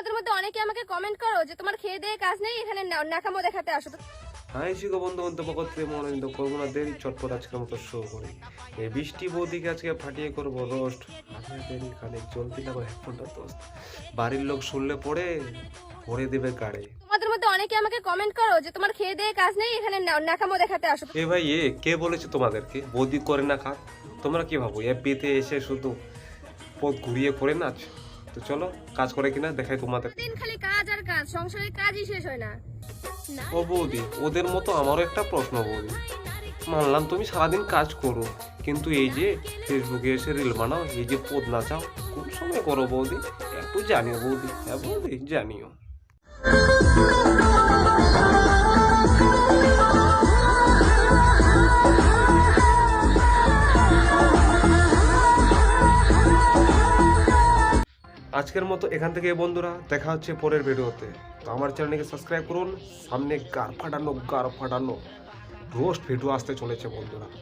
তোমাদের মধ্যে অনেকে আমাকে কমেন্ট করো যে তোমার খেয়ে দিয়ে কাজ নেই, এখানে নাকামো দেখাতে আসো। হাই শিখো বন্ধু মন্তব্য করতে মনোনীত করবো না, দেরি চটপট আজকের মতো শো করি। এই বৃষ্টি বৌদিকে আজকে ফাটিয়ে করবো রোস্ট। দেরি কানে চলতি না হেডফোনটা দোস্ত, বাড়ির লোক শুনলে পড়ে দেবে গাড়ে। তোমাদের মধ্যে অনেকে আমাকে কমেন্ট করো যে তোমার খেয়ে দিয়ে কাজ নেই, এখানে নাকামো দেখাতে আসো। এ ভাই কে বলেছে তোমাদেরকে বৌদি করে না কাজ? তোমরা কি ভাবো এপিতে এসে শুধু পথ ঘুরিয়ে করে নাচ? তো চলো কাজ করে কিনা দেখাই তোমাদের। দিন খালি কাজ আর কাজ, সংসারের কাজই শেষ হয় না। ও বৌদি, ওদের মতো আমারও একটা প্রশ্ন বৌদি। মানলাম তুমি সারাদিন কাজ করো, কিন্তু এই যে ফেসবুকে এসে রিল বানাও, এই যে পদ নাচাও, কোন সময় করো বৌদি? একটু জানিও বৌদি। হ্যাঁ বৌদি, জানিও। আজকের মতো এখান থেকে বন্ধুরা, দেখা হচ্ছে পরের ভিডিওতে। তো আমার চ্যানেলকে সাবস্ক্রাইব করুন, সামনে গার ফাটানো রোস্ট ভিডিও আসতে চলেছে বন্ধুরা।